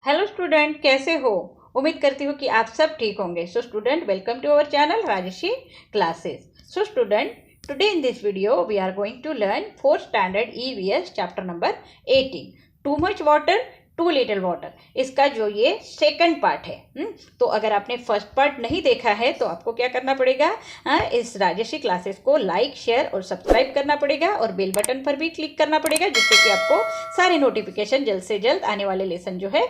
Hello student, कैसे हो? उम्मीद करती हूँ कि आप सब ठीक होंगे। So student, welcome to our channel Rajshree classes. So student, today in this video we are going to learn 4th standard EVS chapter number 18, too much water too little water. इसका जो ये सेकंड पार्ट है। तो अगर आपने first part नहीं देखा है तो आपको क्या करना पड़ेगा, इस राजश्री क्लासेस को लाइक, शेयर और सब्सक्राइब करना पड़ेगा और बेल बटन पर भी क्लिक करना पड़ेगा, जिससे कि आपको सारे नोटिफिकेशन जल्द से जल्द आने वाले लेसन जो है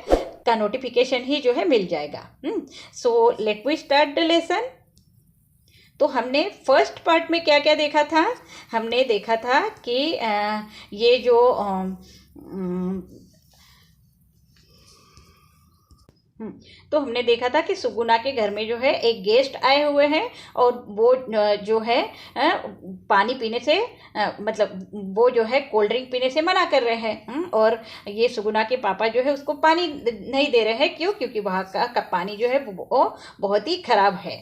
का नोटिफिकेशन ही जो है मिल जाएगा। So let we start the lesson. तो हमने फर्स्ट पार्ट में क्या क्या देखा था? हमने देखा था कि ये जो तो हमने देखा था कि सुगुना के घर में जो है एक गेस्ट आए हुए हैं और वो जो है पानी पीने से मतलब वो जो है कोल्ड ड्रिंक पीने से मना कर रहे हैं। और ये सुगुना के पापा जो है उसको पानी नहीं दे रहे हैं। क्यों? क्योंकि वहाँ का पानी जो है वो बहुत ही खराब है।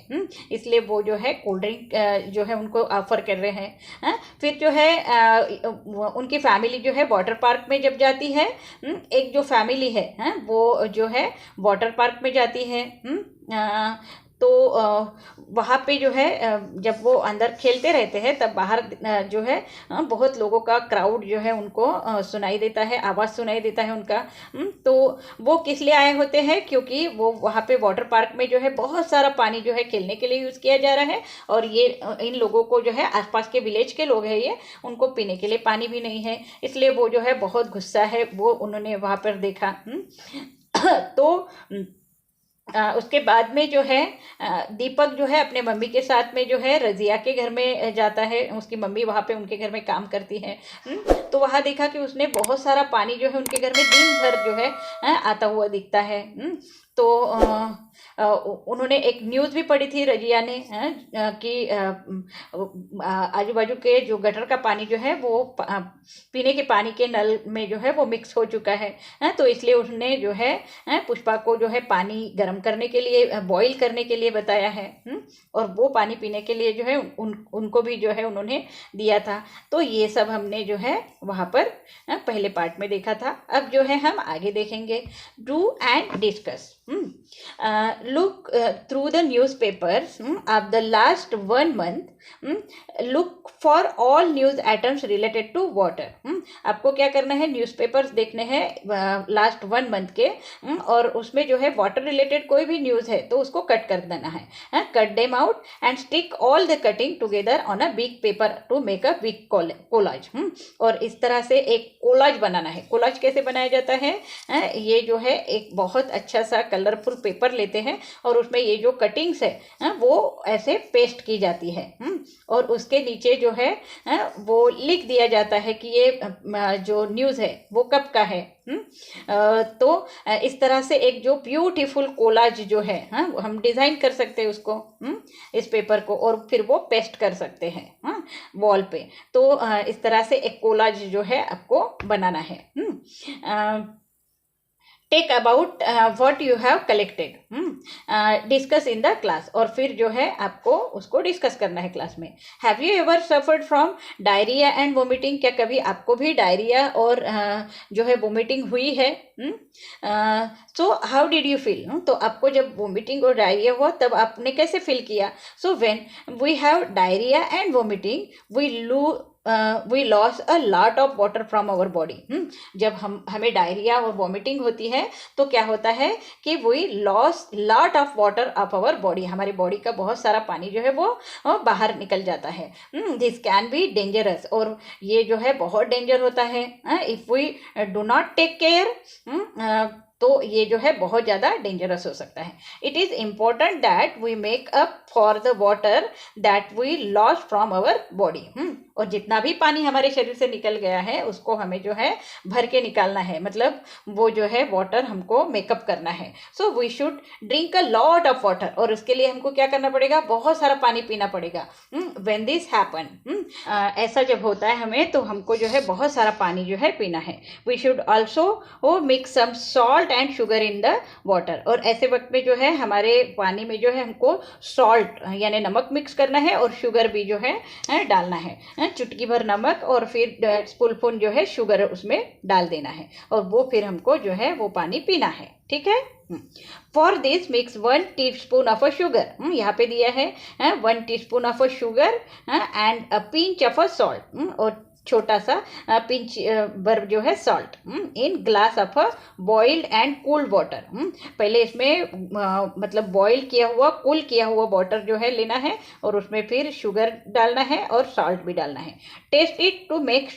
इसलिए वो जो है कोल्ड ड्रिंक जो है उनको ऑफर कर रहे हैं। फिर जो है उनकी फैमिली जो है वाटर पार्क में जब जाती है, एक जो फैमिली है वो जो है वाटर पार्क में जाती है। तो वहाँ पे जो है जब वो अंदर खेलते रहते हैं तब बाहर जो है बहुत लोगों का क्राउड जो है उनको सुनाई देता है, आवाज़ सुनाई देता है उनका। तो वो किस लिए आए होते हैं? क्योंकि वो वहाँ पे वाटर पार्क में जो है बहुत सारा पानी जो है खेलने के लिए यूज़ किया जा रहा है और ये इन लोगों को जो है आसपास के विलेज के लोग हैं, ये उनको पीने के लिए पानी भी नहीं है, इसलिए वो जो है बहुत गुस्सा है। वो उन्होंने वहाँ पर देखा। तो उसके बाद में जो है दीपक जो है अपने मम्मी के साथ में जो है रजिया के घर में जाता है। उसकी मम्मी वहाँ पे उनके घर में काम करती है। तो वहाँ देखा कि उसने बहुत सारा पानी जो है उनके घर में दिन भर जो है आता हुआ दिखता है। तो उन्होंने एक न्यूज़ भी पढ़ी थी रजिया ने कि आजू बाजू के जो गटर का पानी जो है वो पीने के पानी के नल में जो है वो मिक्स हो चुका है। तो इसलिए उसने जो है पुष्पा को जो है पानी गर्म करने के लिए, बॉईल करने के लिए बताया है। और वो पानी पीने के लिए जो है उनको भी जो है उन्होंने दिया था। तो ये सब हमने जो है वहाँ पर पहले पार्ट में देखा था। अब जो है हम आगे देखेंगे। Do and discuss. Look through the newspapers of the last 1 month. Look for all news items related to water. आपको क्या करना है? न्यूज़पेपर्स देखने हैं लास्ट 1 मंथ के। और उसमें जो है वाटर रिलेटेड कोई भी न्यूज़ है तो उसको कट कर देना है। Cut them out and stick all the cutting together on a big paper two make a big collage. और इस तरह से एक कोलाज बनाना है। कोलाज कैसे बनाया जाता है? ये जो है एक बहुत अच्छा सा कलरफुल पेपर लेते हैं और उसमें ये जो कटिंग्स है वो ऐसे पेस्ट की जाती है। और उसके नीचे जो है वो लिख दिया जाता है कि ये जो न्यूज़ है वो कब का है। तो इस तरह से एक जो ब्यूटीफुल कोलाज जो है हम डिज़ाइन कर सकते हैं उसको, इस पेपर को, और फिर वो पेस्ट कर सकते हैं वॉल पे। तो इस तरह से एक कोलाज जो है आपको बनाना है। Talk about what you have collected, discuss in the class. और फिर जो है आपको उसको डिस्कस करना है क्लास में। Have you ever suffered from diarrhoea and vomiting? क्या कभी आपको भी डायरिया और जो है वोमिटिंग हुई है? So how did you feel? तो आपको जब वोमिटिंग और डायरिया हुआ तब आपने कैसे फील किया? So when we have diarrhoea and vomiting we loss a lot of water from our body. जब हमें डायरिया और वॉमिटिंग होती है तो क्या होता है कि we loss lot of water of our body. हमारी बॉडी का बहुत सारा पानी जो है वो बाहर निकल जाता है। This can be dangerous. और ये जो है बहुत डेंजर होता है if we do not take care. तो ये जो है बहुत ज़्यादा डेंजरस हो सकता है। It is important that we make up for the water that we loss from our body. और जितना भी पानी हमारे शरीर से निकल गया है उसको हमें जो है भर के निकालना है, मतलब वो जो है वाटर हमको मेकअप करना है। So we should drink a lot of water. और उसके लिए हमको क्या करना पड़ेगा? बहुत सारा पानी पीना पड़ेगा। व्हेन दिस हैपन, ऐसा जब होता है हमें तो हमको जो है बहुत सारा पानी जो है पीना है। We should also mix some salt and sugar in the water. और ऐसे वक्त में जो है हमारे पानी में जो है हमको सॉल्ट यानी नमक मिक्स करना है और शुगर भी जो है डालना है, चुटकी भर नमक और फिर स्पून जो है शुगर उसमें डाल देना है, और वो फिर हमको जो है वो पानी पीना है। ठीक है। For this mix 1 teaspoon of a sugar, यहाँ पे दिया है 1 teaspoon of a sugar and a pinch of a salt, और छोटा सा पिंच भर जो है salt in glass of a boiled and cooled water. पहले इसमें मतलब बॉईल किया हुआ कूल किया हुआ वाटर जो है लेना है और उसमें फिर शुगर डालना है और सॉल्ट भी डालना है। Taste it to make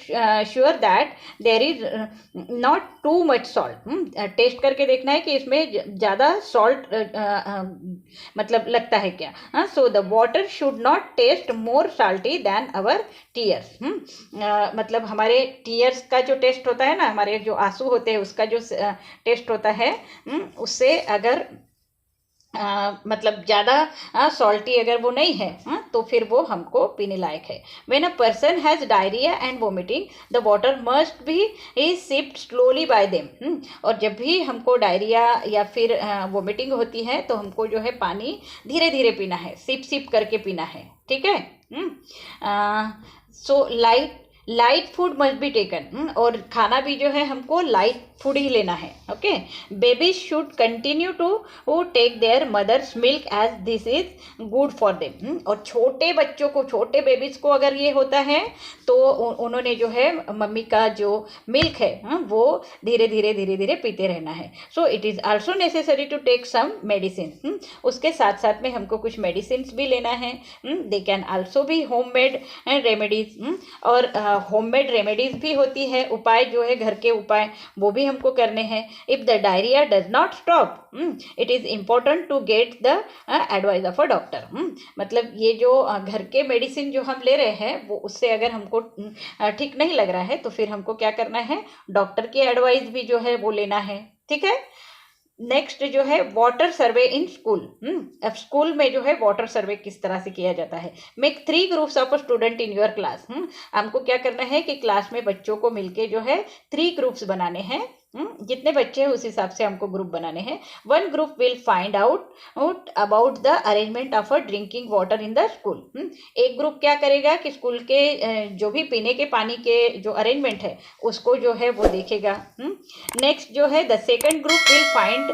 sure that there is not too much salt. Taste करके देखना है कि इसमें ज़्यादा सॉल्ट मतलब लगता है क्या। So the water should not taste more salty than our tears. मतलब हमारे टीयर्स का जो टेस्ट होता है ना, हमारे जो आंसू होते हैं उसका जो टेस्ट होता है उससे अगर मतलब ज़्यादा सॉल्टी अगर वो नहीं है तो फिर वो हमको पीने लायक है। When a person has diarrhoea and vomiting the water must be sipped slowly bye them. और जब भी हमको डायरिया या फिर वोमिटिंग होती है तो हमको जो है पानी धीरे धीरे पीना है, सिप सिप करके पीना है। ठीक है। So light food must be taken, और खाना भी जो है हमको लाइट फूड ही लेना है। Okay. Babies should continue to take their mother's milk as this is good for them. और छोटे बच्चों को, छोटे बेबीज को अगर ये होता है तो उन्होंने जो है मम्मी का जो मिल्क है वो धीरे धीरे पीते रहना है। So it is also necessary to take some medicine. उसके साथ साथ में हमको कुछ मेडिसिन भी लेना है। दे कैन आल्सो भी होम मेड रेमेडीज, और होममेड रेमेडीज भी होती है, उपाय जो है घर के उपाय वो भी हमको करने हैं। If the diarrhoea does not stop it is important to get the advice of a doctor. मतलब ये जो घर के मेडिसिन जो हम ले रहे हैं वो उससे अगर हमको ठीक नहीं लग रहा है तो फिर हमको क्या करना है, डॉक्टर की एडवाइस भी जो है वो लेना है। ठीक है। नेक्स्ट जो है वाटर सर्वे इन स्कूल। अब स्कूल में जो है वाटर सर्वे किस तरह से किया जाता है। Make 3 groups of student in your class. हमको क्या करना है कि क्लास में बच्चों को मिलके जो है 3 ग्रुप्स बनाने हैं। जितने बच्चे हैं उस हिसाब से हमको ग्रुप बनाने हैं। 1 group will find out about the arrangement of a drinking water in the school. एक ग्रुप क्या करेगा कि स्कूल के जो भी पीने के पानी के जो अरेंजमेंट है उसको जो है वो देखेगा। नेक्स्ट जो है the second group will find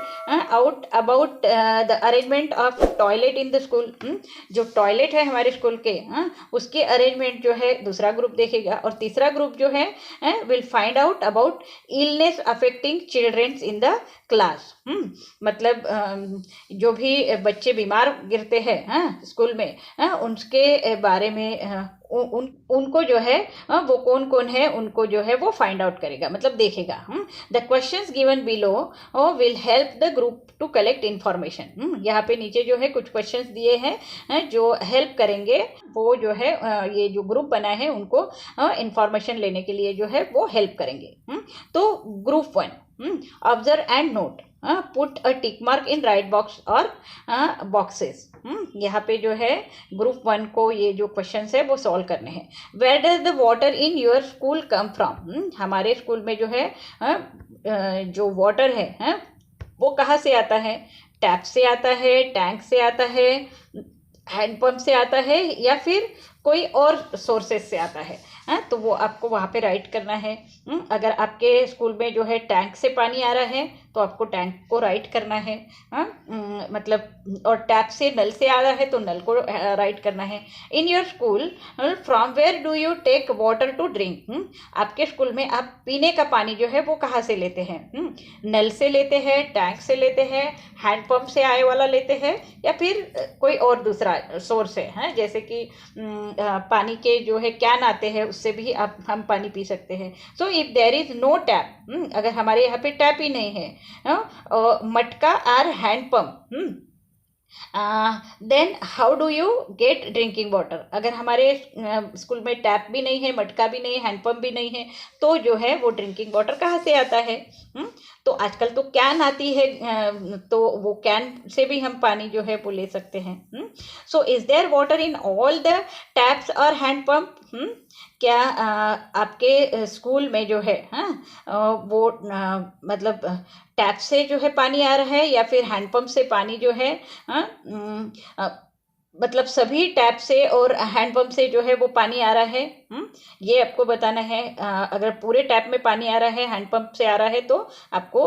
out about the arrangement of toilet in the school. जो टॉयलेट है हमारे स्कूल के उसके अरेंजमेंट जो है दूसरा ग्रुप देखेगा। और तीसरा ग्रुप जो है will find out about illness affecting childrens in the class. मतलब जो भी बच्चे बीमार गिरते हैं स्कूल में उनके बारे में उनको जो है वो कौन कौन है उनको जो है वो फाइंड आउट करेगा, मतलब देखेगा। The questions given below will help the group to collect information. यहाँ पे नीचे जो है कुछ क्वेश्चंस दिए हैं जो हेल्प करेंगे, वो जो है ये जो ग्रुप बना है उनको इंफॉर्मेशन लेने के लिए जो है वो हेल्प करेंगे। तो group 1 observe and note, put a tick mark in right box और बॉक्सेस। यहाँ पे जो है ग्रुप 1 को ये जो क्वेश्चन है वो सॉल्व करने हैं। Where does the water in your school come from. हमारे स्कूल में जो है जो वाटर है वो कहाँ से आता है, टैप से आता है, टैंक से आता है, हैंडपम्प से आता है या फिर कोई और सोर्सेज से आता है। तो वो आपको वहाँ पे राइट करना है। अगर आपके स्कूल में जो है टैंक से पानी आ रहा है तो आपको टैंक को राइट करना है। मतलब और टैप से नल से आ रहा है तो नल को राइट करना है। In your school from where do you take water to drink. आपके स्कूल में आप पीने का पानी जो है वो कहाँ से लेते हैं, नल से लेते हैं, टैंक से लेते हैं, हैंडपम्प से आए वाला लेते हैं या फिर कोई और दूसरा सोर्स है जैसे कि पानी के जो है कैन आते हैं उससे भी हम पानी पी सकते हैं। So if there is no tap, अगर हमारे यहाँ पे टैप ही नहीं है, मटका और handpump, then how do you get drinking water. अगर हमारे स्कूल में टैप भी नहीं है, मटका भी नहीं है, हैंडपम्प भी नहीं है तो जो है वो ड्रिंकिंग वाटर कहाँ से आता है। तो आजकल तो कैन आती है तो वो कैन से भी हम पानी जो है वो ले सकते हैं। So is there water in all the taps और हैंडपम्प। क्या आपके स्कूल में जो है वो मतलब टैप से जो है पानी आ रहा है या फिर हैंडपंप से पानी जो है मतलब सभी टैप से और हैंडपंप से जो है वो पानी आ रहा है। ये आपको बताना है। अगर पूरे टैप में पानी आ रहा है, हैंडपंप से आ रहा है, तो आपको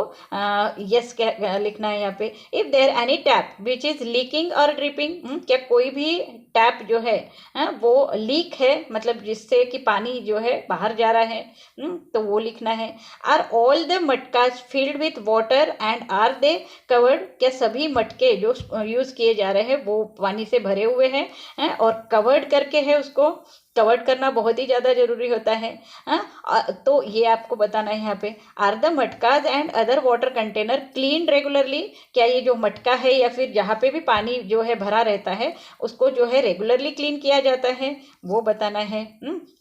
यस क्या लिखना है यहाँ पे। If there any tap which is leaking और ड्रिपिंग, क्या कोई भी टैप जो है वो लीक है, मतलब जिससे कि पानी जो है बाहर जा रहा है, तो वो लिखना है। Are all the matkas filled with water and are they covered, क्या सभी मटके जो यूज किए जा रहे हैं वो पानी से भरे हुए हैं और कवर्ड करके है, उसको कवर्ड करना बहुत ही ज़्यादा जरूरी होता है। तो ये आपको बताना है यहाँ पे। Are the matkas and other water container clean regularly, क्या ये जो मटका है या फिर जहाँ पे भी पानी जो है भरा रहता है उसको जो है रेगुलरली क्लीन किया जाता है, वो बताना है।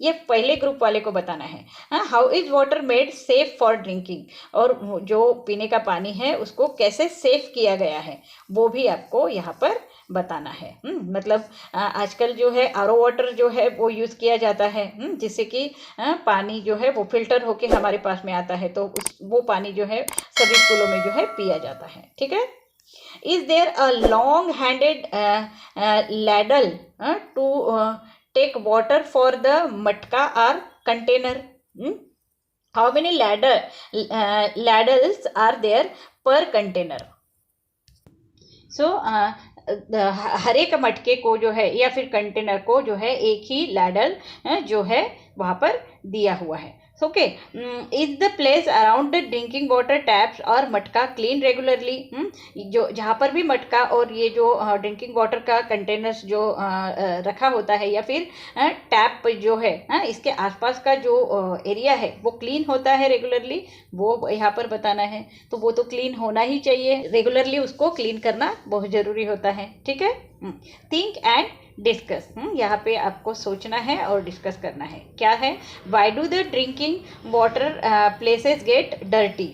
ये पहले ग्रुप वाले को बताना है। How is water made safe for drinking, और जो पीने का पानी है उसको कैसे सेफ किया गया है वो भी आपको यहाँ पर बताना है। मतलब आजकल जो है आरओ वाटर जो है वो यूज़ किया जाता है, जिससे कि पानी जो है वो फिल्टर होके हमारे पास में आता है, तो वो पानी जो है सभी स्कूलों में जो है पिया जाता है। ठीक है। Is there a long handed ladle to take water for the matka or container? How many ladles are there per container? So हर एक मटके को जो है या फिर कंटेनर को जो है एक ही लैडल जो है वहाँ पर दिया हुआ है। Okay. Is the place around the drinking water taps और मटका क्लीन रेगुलरली? जो जहाँ पर भी मटका और ये जो ड्रिंकिंग वाटर का कंटेनर्स जो रखा होता है या फिर टैप जो है इसके आसपास का जो एरिया है वो क्लीन होता है रेगुलरली, वो यहाँ पर बताना है। तो वो तो क्लीन होना ही चाहिए, रेगुलरली उसको क्लीन करना बहुत ज़रूरी होता है। ठीक है। थिंक एंड डिस्कस, यहाँ पे आपको सोचना है और डिस्कस करना है। क्या है? Why do the drinking water places get dirty?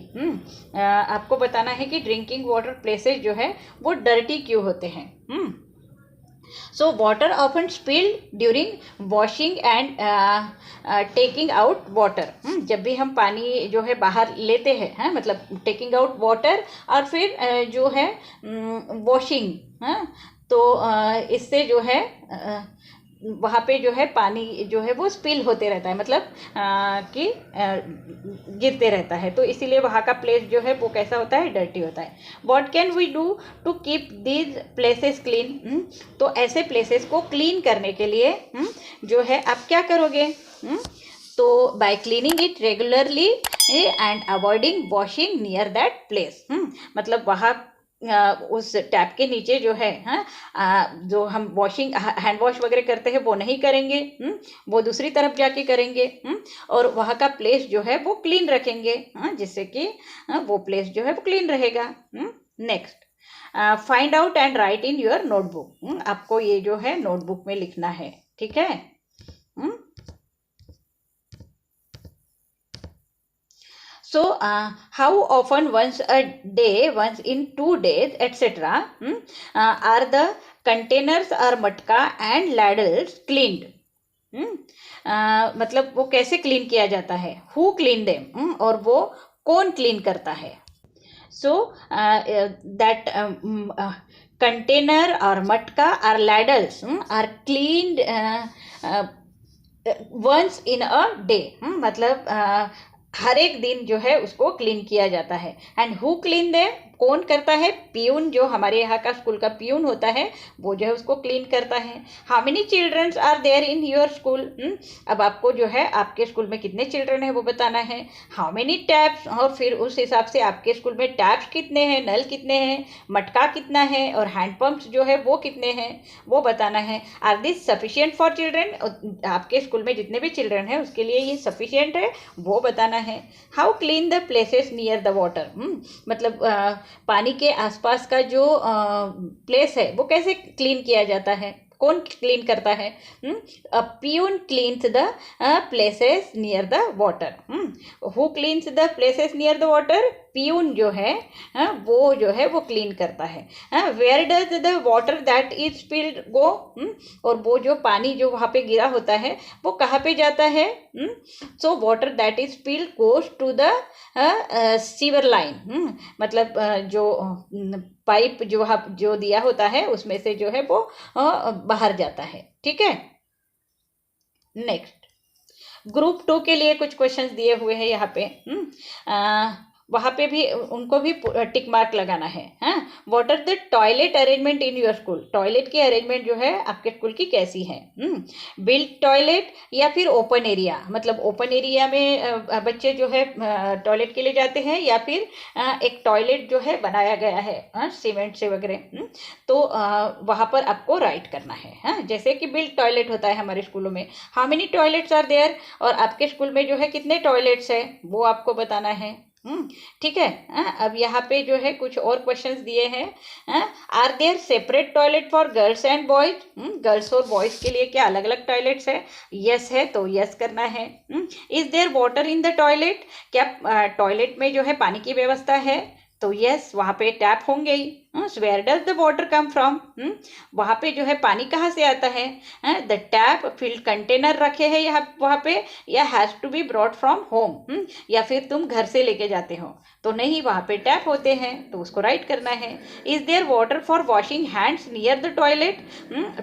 आपको बताना है कि ड्रिंकिंग वाटर प्लेसेस जो है वो डर्टी क्यों होते हैं। So water often spilled during washing and taking out water, जब भी हम पानी जो है बाहर लेते हैं, मतलब टेकिंग आउट वाटर और फिर जो है वॉशिंग, तो इससे जो है वहाँ पे जो है पानी जो है वो स्पिल होते रहता है, मतलब कि गिरते रहता है, तो इसीलिए वहाँ का प्लेस जो है वो कैसा होता है? डर्टी होता है। What can we do to keep these places clean? तो ऐसे प्लेसेस को क्लीन करने के लिए जो है आप क्या करोगे? तो bye cleaning it regularly and avoiding washing near that place, मतलब वहाँ उस टैप के नीचे जो है जो हम वॉशिंग हैंड वॉश वगैरह करते हैं वो नहीं करेंगे, वो दूसरी तरफ जाके करेंगे, और वहाँ का प्लेस जो है वो क्लीन रखेंगे, जिससे कि वो प्लेस जो है वो क्लीन रहेगा। Next, find out and right in your notebook, आपको ये जो है नोटबुक में लिखना है। ठीक है। So, how often once a day, once in 2 days, etc. Are the containers or matka and ladles cleaned? मतलब वो कैसे क्लीन किया जाता है? Who clean them? और वो कौन क्लीन करता है? So, that container or matka or ladles are cleaned once in a day, मतलब हर एक दिन जो है उसको क्लीन किया जाता है। एंड हु क्लीन दे, कौन करता है? पियून, जो हमारे यहाँ का स्कूल का पियून होता है वो जो है उसको क्लीन करता है। How many childrens are there in your school? अब आपको जो है आपके स्कूल में कितने चिल्ड्रन है वो बताना है। हाउ मेनी टैप्स, और फिर उस हिसाब से आपके स्कूल में टैप्स कितने हैं, नल कितने हैं, मटका कितना है और हैंडपम्प्स जो है वो कितने हैं वो बताना है। Are this sufficient for children, आपके स्कूल में जितने भी चिल्ड्रन है उसके लिए ये सफिशिएंट है वो बताना है। How clean the places near the water, मतलब पानी के आसपास का जो प्लेस है वो कैसे क्लीन किया जाता है, कौन क्लीन करता है? Peon cleans the places near the water. Who cleans the places near the water? Peon जो है वो जो है वो क्लीन करता है। Where does the water that is spilled go, और वो जो पानी जो वहाँ पे गिरा होता है वो कहाँ पे जाता है? So water that is spilled goes to the sewer line, मतलब जो पाइप जो दिया होता है उसमें से जो है वो बाहर जाता है। ठीक है, नेक्स्ट ग्रुप 2 के लिए कुछ क्वेश्चंस दिए हुए हैं यहाँ पे। वहाँ पे भी उनको भी टिक मार्क लगाना है। What are the toilet arrangement in your school, toilet की अरेंजमेंट जो है आपके स्कूल की कैसी है? बिल्ट टॉयलेट या फिर ओपन एरिया, मतलब ओपन एरिया में बच्चे जो है टॉयलेट के लिए जाते हैं, या फिर एक टॉयलेट जो है बनाया गया है सीमेंट से वगैरह, तो वहाँ पर आपको राइट करना है। जैसे कि बिल्ट टॉयलेट होता है हमारे स्कूलों में, how many toilets are there, और आपके स्कूल में जो है कितने टॉयलेट्स है वो आपको बताना है। ठीक है। अब यहाँ पे जो है कुछ और क्वेश्चंस दिए हैं। Are there separate toilet for girls and boys, girls और बॉयज के लिए क्या अलग अलग टॉयलेट्स है? यस है तो यस करना है। Is there water in the toilet, क्या टॉयलेट में जो है पानी की व्यवस्था है? तो यस, वहाँ पे टैप होंगे ही। Where does the water come from, वहाँ पे जो है पानी कहाँ से आता है? द टैप फिल्ड कंटेनर रखे हैं यहाँ वहाँ पे, या has to be brought from home, या फिर तुम घर से लेके जाते हो? तो नहीं, वहाँ पे टैप होते हैं तो उसको राइट करना है। Is there water for washing hands near the toilet,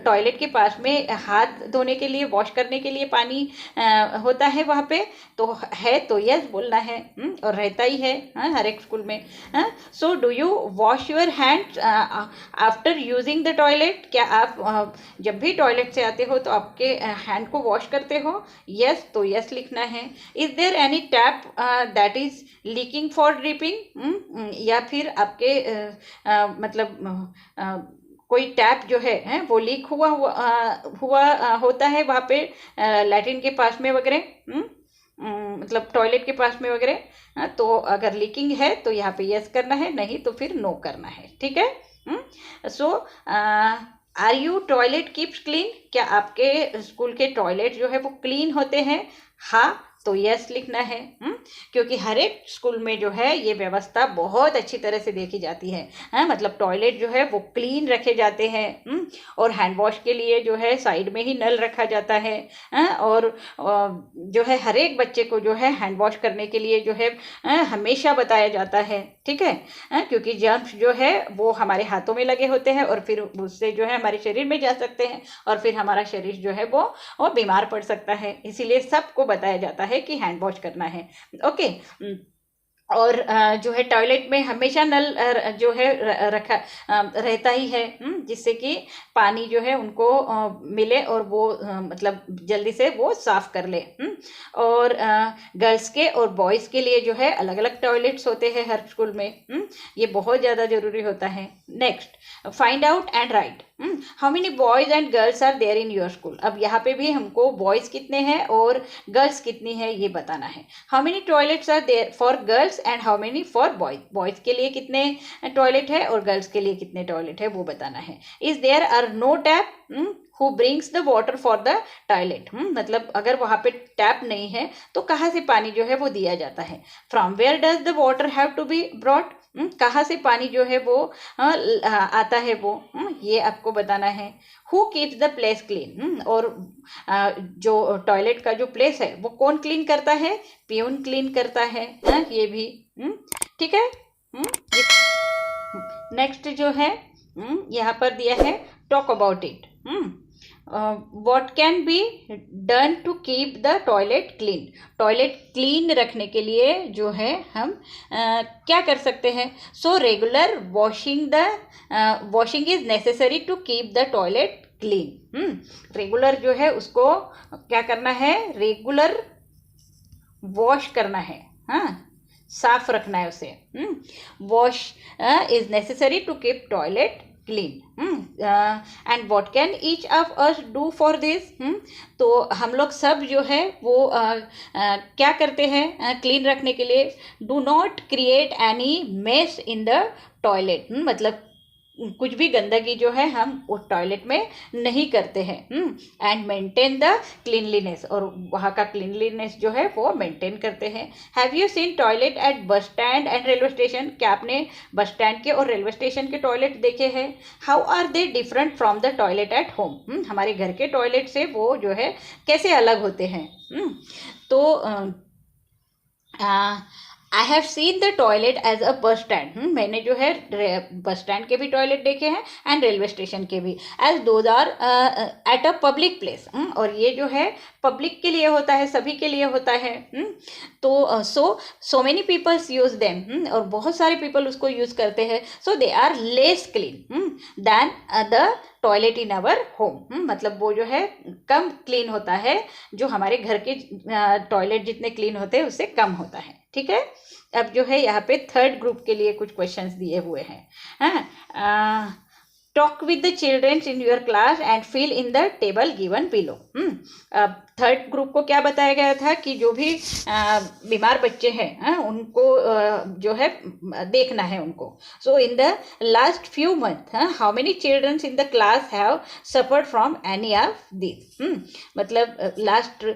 toilet के पास में हाथ धोने के लिए, वॉश करने के लिए पानी होता है वहाँ पे? तो है तो यस बोलना है, और रहता ही है हर एक स्कूल में। So do you wash your hands after using the toilet, क्या आप जब भी टॉयलेट से आते हो तो आपके हैंड को वॉश करते हो? यस तो यस लिखना है। Is there any tap that is leaking for dripping, या फिर आपके मतलब कोई टैप जो है वो लीक हुआ होता है वहाँ पे लैट्रिन के पास में वगैरह, मतलब टॉयलेट के पास में वगैरह? तो अगर लीकिंग है तो यहाँ पे यस करना है, नहीं तो फिर नो करना है। ठीक है। So are you toilet keeps clean, क्या आपके स्कूल के टॉयलेट जो है वो क्लीन होते हैं? हाँ तो यस लिखना है, क्योंकि हर एक स्कूल में जो है ये व्यवस्था बहुत अच्छी तरह से देखी जाती है। मतलब टॉयलेट जो है वो क्लीन रखे जाते हैं, और हैंड वॉश के लिए जो है साइड में ही नल रखा जाता है, और जो है हर एक बच्चे को जो है हैंड वॉश करने के लिए जो है हमेशा बताया जाता है। ठीक है, क्योंकि जर्म्स जो है वो हमारे हाथों में लगे होते हैं और फिर उससे जो है हमारे शरीर में जा सकते हैं, और फिर हमारा शरीर जो है वो बीमार पड़ सकता है। इसीलिए सबको बताया जाता है कि हैंड वॉश करना है। ओके, और जो है टॉयलेट में हमेशा नल जो है रखा रहता ही है, जिससे कि पानी जो है उनको मिले और वो मतलब जल्दी से वो साफ कर ले। और गर्ल्स के और बॉयज़ के लिए जो है अलग अलग टॉयलेट्स होते हैं हर स्कूल में, ये बहुत ज़्यादा ज़रूरी होता है। Next, find out and write how many boys and girls are there in your school. अब यहाँ पे भी हमको बॉयज़ कितने हैं और गर्ल्स कितनी है ये बताना है। How many toilets are there for girls and how many for boys, boys के लिए कितने टॉयलेट है और गर्ल्स के लिए कितने टॉयलेट है वो बताना है। Is there are no tap who brings the water for the toilet, मतलब अगर वहाँ पे टैप नहीं है तो कहाँ से पानी जो है वो दिया जाता है। From where does the water have to be brought, कहाँ से पानी जो है वो आता है वो ये आपको बताना है। Who keeps the place clean, और जो टॉयलेट का जो प्लेस है वो कौन क्लीन करता है? पियून क्लीन करता है, ये भी ठीक है। नेक्स्ट जो है यहाँ पर दिया है talk about it. What can be done to keep the toilet clean, toilet clean रखने के लिए जो है हम क्या कर सकते हैं? So regular washing is necessary to keep the toilet clean, regular जो है उसको क्या करना है? रेगुलर वॉश करना है, साफ रखना है उसे। Wash is necessary to keep toilet clean. And what can each of us do for this, तो हम लोग सब जो है वो क्या करते हैं क्लीन रखने के लिए? Do not create any mess in the toilet, मतलब कुछ भी गंदगी जो है हम उस टॉयलेट में नहीं करते हैं। एंड मेंटेन द क्लीनलीनेस, और वहाँ का क्लीनलीनेस जो है वो मेंटेन करते हैं। Have you seen toilet at bus stand and railway station? क्या आपने बस स्टैंड के और रेलवे स्टेशन के टॉयलेट देखे हैं? How are they different from the toilet at home? हमारे घर के टॉयलेट से वो जो है कैसे अलग होते हैं? तो I have seen the toilet as a bus stand. मैंने जो है बस स्टैंड के भी टॉयलेट देखे हैं एंड रेलवे स्टेशन के भी, as those are at a public place. और ये जो है पब्लिक के लिए होता है, सभी के लिए होता है। तो so many peoples use them, और बहुत सारे पीपल उसको यूज करते हैं। So they are less clean than the toilet in our home. मतलब वो जो है कम क्लीन होता है, जो हमारे घर के टॉयलेट जितने क्लीन होते हैं उससे कम होता है। ठीक है, अब जो है यहाँ पे थर्ड ग्रुप के लिए कुछ क्वेश्चंस दिए हुए हैं। Talk with the childrens in your class and fill in the table given below. अब थर्ड ग्रुप को क्या बताया गया था कि जो भी बीमार बच्चे हैं उनको जो है देखना है उनको। So in the last few month how many childrens in the class have suffered from any of this? मतलब लास्ट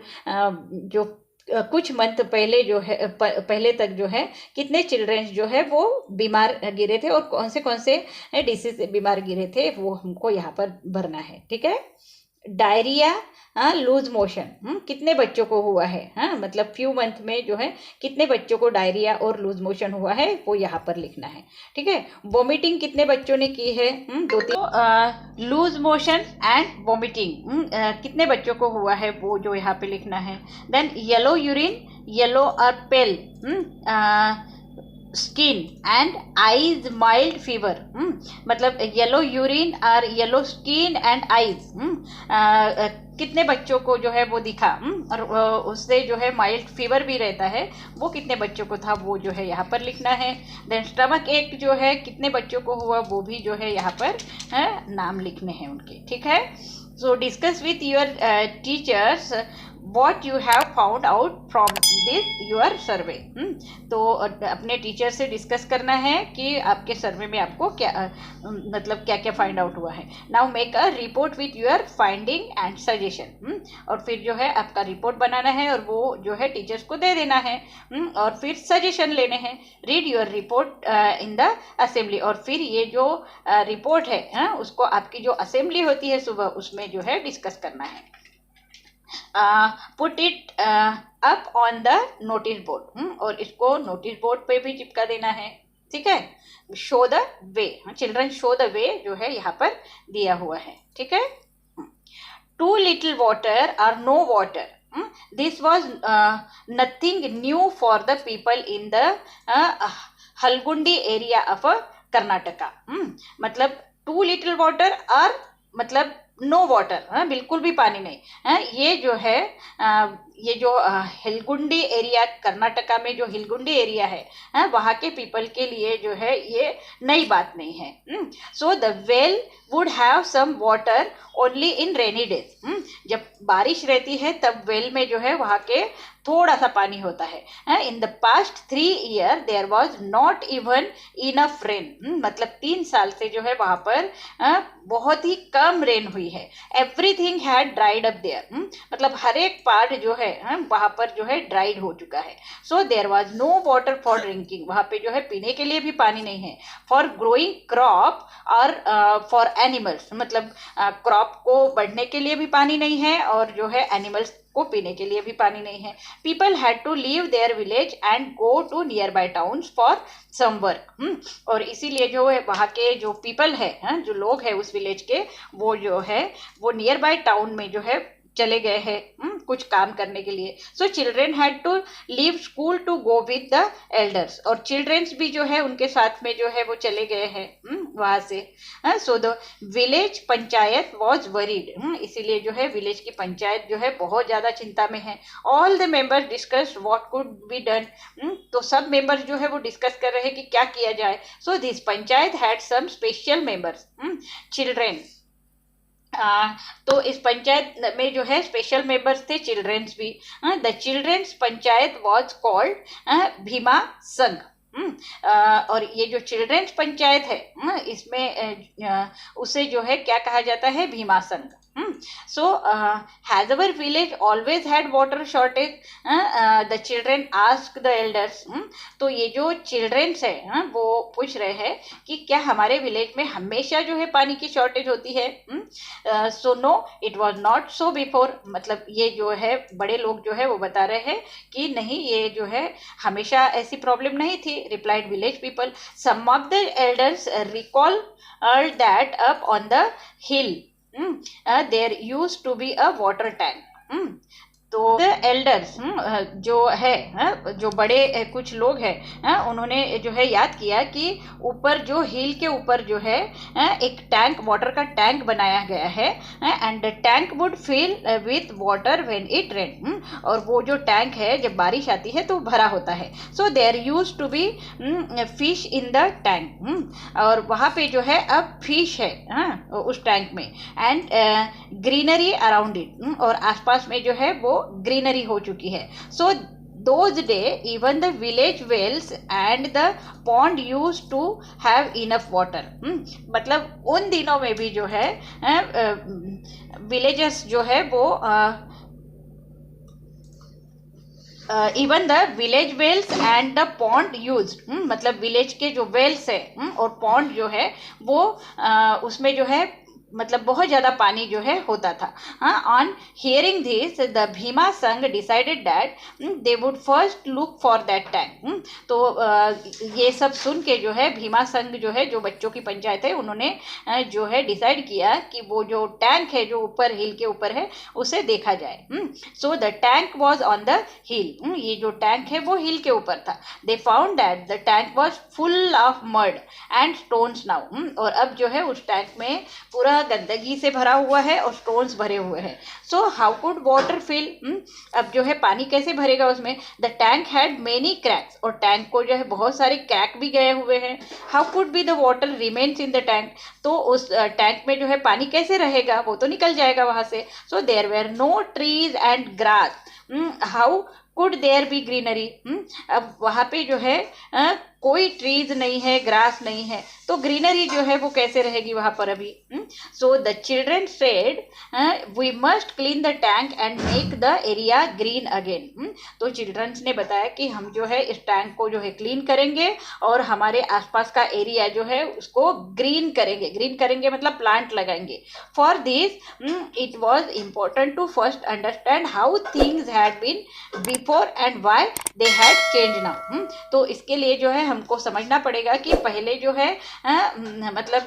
जो कुछ मंथ पहले जो है पहले तक जो है कितने चिल्ड्रंस जो है वो बीमार गिरे थे, और कौन से डिसीज से बीमार गिरे थे वो हमको यहाँ पर भरना है। ठीक है, डायरिया, लूज मोशन कितने बच्चों को हुआ है? मतलब फ्यू मंथ में जो है कितने बच्चों को डायरिया और लूज मोशन हुआ है वो यहाँ पर लिखना है। ठीक है, वॉमिटिंग कितने बच्चों ने की है? 2-3। लूज मोशन एंड वॉमिटिंग कितने बच्चों को हुआ है वो जो यहाँ पे लिखना है। देन येलो यूरिन, येलो और पेल skin and eyes mild fever. मतलब येलो यूरिन और येलो स्किन एंड आईज कितने बच्चों को जो है वो दिखा, और उससे जो है माइल्ड फीवर भी रहता है, वो कितने बच्चों को था वो जो है यहाँ पर लिखना है। देन स्टमक एक जो है कितने बच्चों को हुआ वो भी जो है यहाँ पर नाम लिखने हैं उनके। ठीक है, सो discuss with your teachers what you have found out from this your survey। तो अपने टीचर से डिस्कस करना है कि आपके सर्वे में आपको क्या मतलब क्या क्या फाइंड आउट हुआ है। Now make a report with your finding and suggestion. और फिर जो है आपका रिपोर्ट बनाना है और वो जो है टीचर्स को दे देना है, और फिर सजेशन लेने हैं। Read your report in the assembly, और फिर ये जो रिपोर्ट है उसको आपकी जो असेंबली होती है सुबह उसमें जो है डिस्कस करना है। Put it up on the notice board, और इसको नोटिस बोर्ड पे भी चिपका देना है। ठीक है, show the way, children show the way जो है यहाँ पर दिया हुआ है। ठीक है, टू लिटिल वाटर और no water, this was nothing new for the people in the Halgundi area of Karnataka. मतलब टू लिटिल वाटर और मतलब नो वाटर, बिल्कुल भी पानी नहीं। ये जो है ये जो हिलगुंडी एरिया कर्नाटका में जो हिलगुंडी एरिया है वहाँ के पीपल के लिए जो है ये नई बात नहीं है। So the well would have some water only in rainy days. जब बारिश रहती है तब वेल में जो है वहाँ के थोड़ा सा पानी होता है। In the past 3 year there was not even enough rain. मतलब 3 साल से जो है वहाँ पर बहुत ही कम रेन हुई है। Everything had dried up there, मतलब हर एक पार्ट जो है वहाँ पर जो है ड्राइड हो चुका है। So there was no water for drinking, वहाँ पे जो है पीने के लिए भी पानी नहीं है। फॉर ग्रोइंग क्रॉप और फॉर एनिमल्स, मतलब क्रॉप को बढ़ने के लिए भी पानी नहीं है, और जो है एनिमल्स को पीने के लिए भी पानी नहीं है। People had to leave their village and go to nearby towns for some work. और इसीलिए जो है वहाँ के जो पीपल है जो लोग हैं उस विलेज के, वो जो है वो नियर बाय टाउन में जो है चले गए हैं कुछ काम करने के लिए। So children had to leave school to go with the elders, और चिल्ड्रेंस भी जो है उनके साथ में जो है वो चले गए हैं वहाँ से। So the village panchayat was worried, इसीलिए जो है विलेज की पंचायत जो है बहुत ज़्यादा चिंता में है। All the members discuss what could be done, तो सब मेंबर्स जो है वो डिस्कस कर रहे हैं कि क्या किया जाए। So this panchayat had some special members, children. तो इस पंचायत में जो है स्पेशल मेंबर्स थे चिल्ड्रेंस भी। The childrens panchayat was called Bhima Sangha. और ये जो चिल्ड्रंस पंचायत है इसमें उसे जो है क्या कहा जाता है, भीमा संघ। So has our village always had water shortage? The children ask the elders. तो ये जो चिल्ड्रंस है वो पूछ रहे हैं कि क्या हमारे विलेज में हमेशा जो है पानी की शॉर्टेज होती है? So no, it was not so before. मतलब ये जो है बड़े लोग जो है वो बता रहे हैं कि नहीं, ये जो है हमेशा ऐसी प्रॉब्लम नहीं थी। Replied village people. Some of the elders recall that up on the hill there used to be a water tank. तो एल्डर्स जो है जो बड़े कुछ लोग हैं उन्होंने जो है याद किया कि ऊपर जो हिल के ऊपर जो है एक टैंक, वाटर का टैंक बनाया गया है and tank would fill with water when it rain. और वो जो टैंक है जब बारिश आती है तो भरा होता है। So there used to be fish in the tank. और वहाँ पे जो है अब फिश है उस टैंक में एंड ग्रीनरी अराउंड इट। और आसपास में जो है वो ग्रीनरी हो चुकी है। सो those day even the village wells and the pond used to have enough water। मतलब उन दिनों में भी जो है विलेजेस जो है वो even the village wells and the pond use. मतलब विलेज के जो वेल्स है और पॉन्ड जो है वो उसमें जो है मतलब बहुत ज़्यादा पानी जो है होता था। On hearing this the Bhima Sangha decided that they would first look for that tank. तो ये सब सुन के जो है भीमा संघ जो है, जो बच्चों की पंचायत है, उन्होंने जो है डिसाइड किया कि वो जो टैंक है जो ऊपर हिल के ऊपर है उसे देखा जाए। So the tank was on the हिल। ये जो टैंक है वो हिल के ऊपर था। They found that the tank was full of mud and stones now. और अब जो है उस टैंक में पूरा गंदगी से भरा हुआ है और स्टोन्स भरे हुए हैं। So how could water fill? अब जो है पानी कैसे भरेगा उसमें? The tank had many cracks. और टैंक को जो है बहुत सारे क्रैक भी गए हुए हैं। How could be the water remains in the tank? तो उस टैंक में जो है पानी कैसे रहेगा? वो तो निकल जाएगा वहां से। So there were no trees and grass. How could there be greenery? अब वहां पे जो है कोई ट्रीज नहीं है, ग्रास नहीं है, तो ग्रीनरी जो है वो कैसे रहेगी वहां पर अभी? So the children said we must clean the tank and make the area green again. तो चिल्ड्रंस ने बताया कि हम जो है इस टैंक को जो है क्लीन करेंगे और हमारे आसपास का एरिया जो है उसको ग्रीन करेंगे। ग्रीन करेंगे मतलब प्लांट लगाएंगे। For this it was important to first understand how things had been before and why they had change now. तो इसके लिए जो है हमको समझना पड़ेगा कि पहले जो है मतलब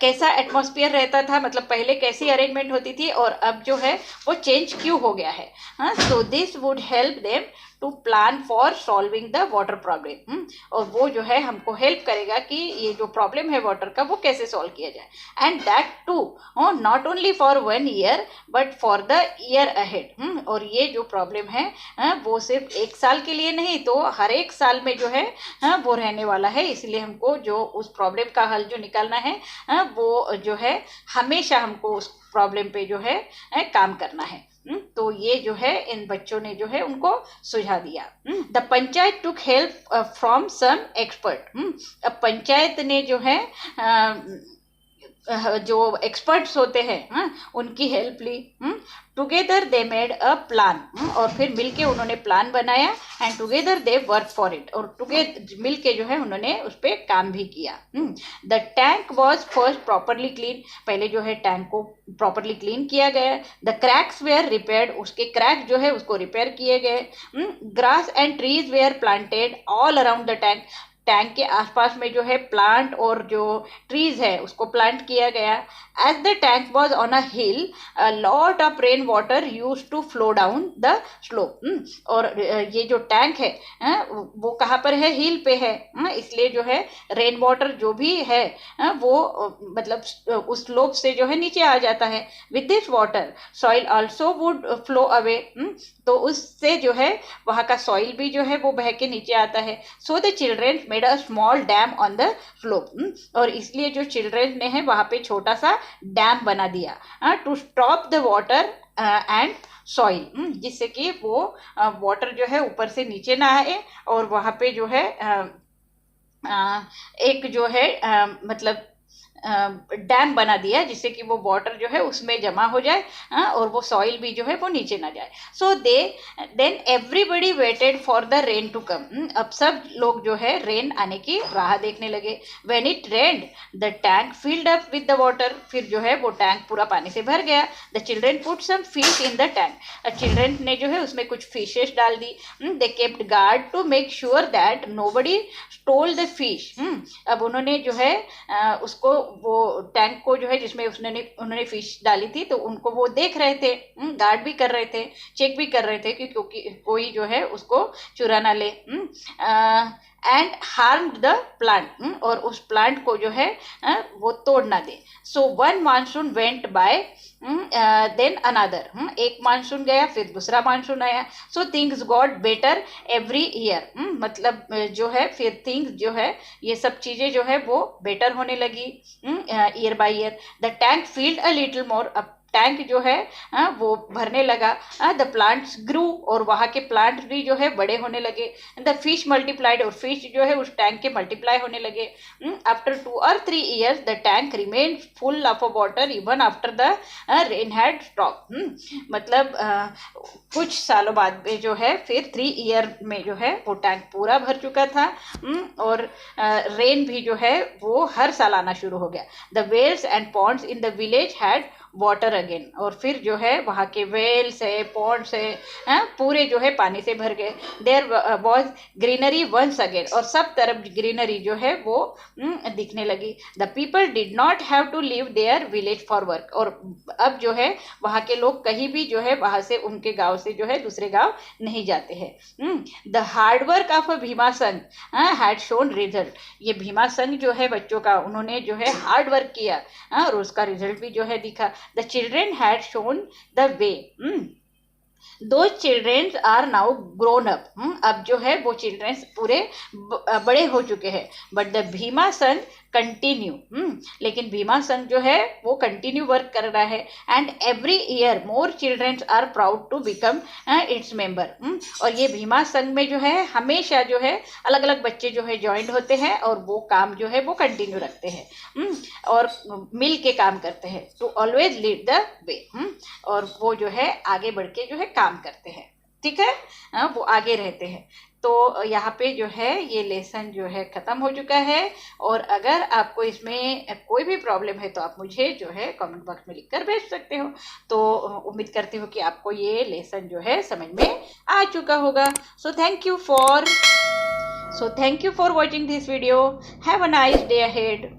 कैसा एटमॉस्फेयर रहता था, मतलब पहले कैसी अरेंजमेंट होती थी और अब जो है वो चेंज क्यों हो गया है। So this would help them to plan for solving the water problem. और वो जो है हमको हेल्प करेगा कि ये जो प्रॉब्लम है वाटर का वो कैसे सॉल्व किया जाए। And that too not only for 1 year but for the year ahead. और ये जो प्रॉब्लम है वो सिर्फ 1 साल के लिए नहीं, तो हर एक साल में जो है वो रहने वाला है। इसलिए हमको जो उस प्रॉब्लम का हल जो निकालना है वो जो है हमेशा हमको उस प्रॉब्लम पे जो है काम करना है। तो ये जो है इन बच्चों ने जो है उनको सुझाव दिया। The panchayat took help from some expert. अब पंचायत ने जो है जो एक्सपर्ट्स होते हैं उनकी हेल्प ली। Together they made a plan. और फिर मिलके उन्होंने प्लान बनाया and together they work for it. और टुगेदर मिलके जो है उन्होंने उस पर काम भी किया। The tank was first properly clean. पहले जो है टैंक को प्रॉपरली क्लीन किया गया। The cracks were repaired. उसके क्रैक जो है उसको रिपेयर किए गए। Grass and trees were planted all around the tank. Tank के आसपास में जो है प्लांट और जो ट्रीज है उसको प्लांट किया गया। As the tank was on a hill a lot of rain water use to flow down the slope. और ये जो टैंक है वो कहाँ पर है? हिल पे है। इसलिए जो है रेन वाटर जो भी है वो मतलब उस स्लोप से जो है नीचे आ जाता है। With this water soil also would flow away. तो उससे जो है वहाँ का सॉइल भी जो है वो बह के नीचे आता है। So the children made a small dam on the slope. और इसलिए जो चिल्ड्रेन ने है वहाँ पे छोटा सा डैम बना दिया to stop the water and soil, जिससे कि वो वाटर जो है ऊपर से नीचे ना आए और वहाँ पे जो है एक जो है मतलब डैम बना दिया, जिससे कि वो वाटर जो है उसमें जमा हो जाए और वो सॉइल भी जो है वो नीचे ना जाए। So then everybody waited for the rain to come. अब सब लोग जो है रेन आने की राह देखने लगे। When it rained the tank filled up with the water, फिर जो है वो टैंक पूरा पानी से भर गया। The children put some fish in the tank, children ने जो है उसमें कुछ फिशेस डाल दी। They kept guard to make sure that nobody stole the fish. अब उन्होंने जो है उसको वो टैंक को जो है जिसमें उन्होंने फिश डाली थी, तो उनको वो देख रहे थे, गार्ड भी कर रहे थे, चेक भी कर रहे थे कि क्योंकि कोई जो है उसको चुरा ना ले। एंड हार्म्ड द प्लांट, और उस प्लांट को जो है वो तोड़ ना दे। So one monsoon went by then another, एक मानसून गया फिर दूसरा मानसून आया। So things got better every year, मतलब जो है फिर थिंग्स जो है ये सब चीजें जो है वो बेटर होने लगी year by year. The tank field a little more, अब टैंक जो है वो भरने लगा। द प्लांट्स ग्रू, और वहाँ के प्लांट्स भी जो है बड़े होने लगे। द फिश मल्टीप्लाइड, और फिश जो है उस टैंक के मल्टीप्लाई होने लगे। After 2 or 3 years the tank remain full of water even after the rain had stop. मतलब कुछ सालों बाद में जो है फिर 3 ईयर में जो है वो टैंक पूरा भर चुका था और रेन भी जो है वो हर साल आना शुरू हो गया। The wells and ponds in the village had water again, और फिर जो है वहाँ के वेल्स है, पॉन्ड्स है, पूरे जो है पानी से भर गए। There was greenery once again, और सब तरफ ग्रीनरी जो है वो दिखने लगी। The people did not have to leave their village for work, और अब जो है वहाँ के लोग कहीं भी जो है वहाँ से उनके गांव से जो है दूसरे गांव नहीं जाते हैं। The hard work of a Bhima संघ हैड शोन रिजल्ट, ये भीमा संघ जो है बच्चों का, उन्होंने जो है हार्ड वर्क किया और उसका रिजल्ट भी जो है दिखा। The children had shown the way. Those children are now grown up. अब जो है वो चिल्ड्रेंस पूरे बड़े हो चुके हैं। बट द भीमा संघ कंटिन्यू, लेकिन भीमा संघ जो है वो कंटिन्यू वर्क कर रहा है। And every year more childrens are proud to become its member, और ये भीमा संघ में जो है हमेशा जो है अलग अलग बच्चे जो है ज्वाइंट होते हैं और वो काम जो है वो कंटिन्यू रखते हैं और मिल के काम करते हैं। To always lead the way, और वो जो है आगे बढ़ के जो है काम करते हैं। ठीक है, वो आगे रहते हैं। तो यहाँ पे जो है ये लेसन जो है ख़त्म हो चुका है, और अगर आपको इसमें कोई भी प्रॉब्लम है तो आप मुझे जो है कमेंट बॉक्स में लिख कर भेज सकते हो। तो उम्मीद करती हूँ कि आपको ये लेसन जो है समझ में आ चुका होगा। So thank you for watching this video. Have a nice day ahead.